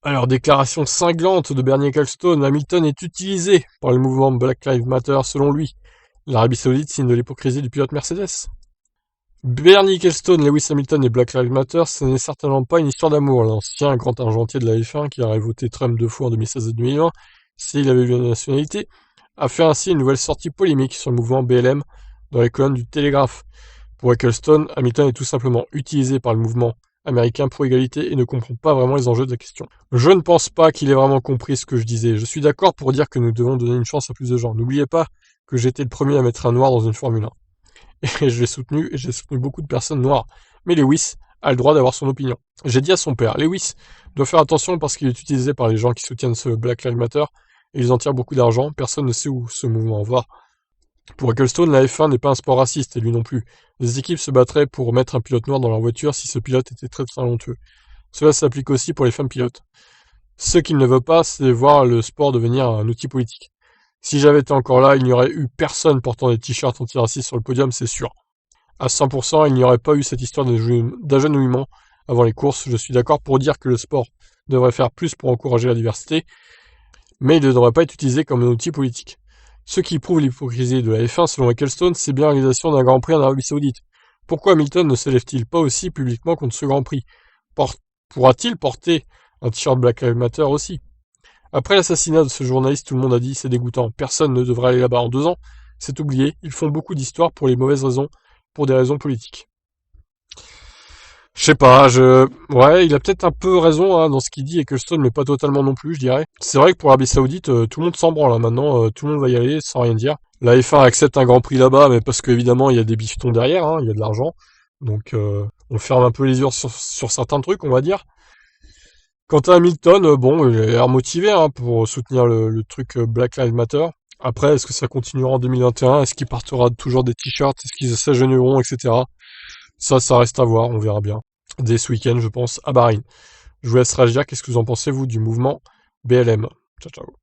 Alors, déclaration cinglante de Bernie Ecclestone, Hamilton est utilisé par le mouvement Black Lives Matter selon lui. L'Arabie Saoudite signe de l'hypocrisie du pilote Mercedes. Bernie Ecclestone, Lewis Hamilton et Black Lives Matter, ce n'est certainement pas une histoire d'amour. L'ancien grand argentier de la F1, qui aurait voté Trump 2 fois en 2016 et 2020, s'il avait eu la nationalité, a fait ainsi une nouvelle sortie polémique sur le mouvement BLM dans les colonnes du Télégraphe. Pour Ecclestone, Hamilton est tout simplement utilisé par le mouvement américain pour égalité et ne comprend pas vraiment les enjeux de la question. Je ne pense pas qu'il ait vraiment compris ce que je disais. Je suis d'accord pour dire que nous devons donner une chance à plus de gens. N'oubliez pas que j'étais le premier à mettre un noir dans une Formule 1. Et je l'ai soutenu, et j'ai soutenu beaucoup de personnes noires. Mais Lewis a le droit d'avoir son opinion. J'ai dit à son père, Lewis doit faire attention parce qu'il est utilisé par les gens qui soutiennent ce Black Lives Matter, et ils en tirent beaucoup d'argent, personne ne sait où ce mouvement va. Pour Ecclestone, la F1 n'est pas un sport raciste, et lui non plus. Les équipes se battraient pour mettre un pilote noir dans leur voiture si ce pilote était très talentueux. Cela s'applique aussi pour les femmes pilotes. Ce qu'il ne veut pas, c'est voir le sport devenir un outil politique. Si j'avais été encore là, il n'y aurait eu personne portant des t-shirts antiracistes sur le podium, c'est sûr. À 100%, il n'y aurait pas eu cette histoire d'agenouillement avant les courses. Je suis d'accord pour dire que le sport devrait faire plus pour encourager la diversité, mais il ne devrait pas être utilisé comme un outil politique. Ce qui prouve l'hypocrisie de la F1, selon Ecclestone, c'est bien l'organisation d'un Grand Prix en Arabie Saoudite. Pourquoi Hamilton ne s'élève-t-il pas aussi publiquement contre ce Grand Prix? Pourra-t-il porter un t-shirt Black Lives Matter aussi? Après l'assassinat de ce journaliste, tout le monde a dit c'est dégoûtant, personne ne devrait aller là-bas en 2 ans. C'est oublié, ils font beaucoup d'histoires pour les mauvaises raisons, pour des raisons politiques. Je sais pas, ouais, il a peut-être un peu raison hein, dans ce qu'il dit, et Ecclestone, mais pas totalement non plus, je dirais. C'est vrai que pour l'Arabie Saoudite, tout le monde s'en branle, hein. Maintenant, tout le monde va y aller sans rien dire. La F1 accepte un Grand Prix là-bas, mais parce qu'évidemment, il y a des bifetons derrière, hein, il y a de l'argent. Donc, on ferme un peu les yeux sur certains trucs, on va dire. Quant à Hamilton, bon, il a l'air motivé hein, pour soutenir le truc Black Lives Matter. Après, est-ce que ça continuera en 2021? Est-ce qu'il partira toujours des t-shirts? Est-ce qu'ils s'agenouilleront, etc. Ça reste à voir, on verra bien. Dès ce week-end, je pense, à Bahreïn. Je vous laisse réagir. Qu'est-ce que vous en pensez, vous, du mouvement BLM? Ciao, ciao.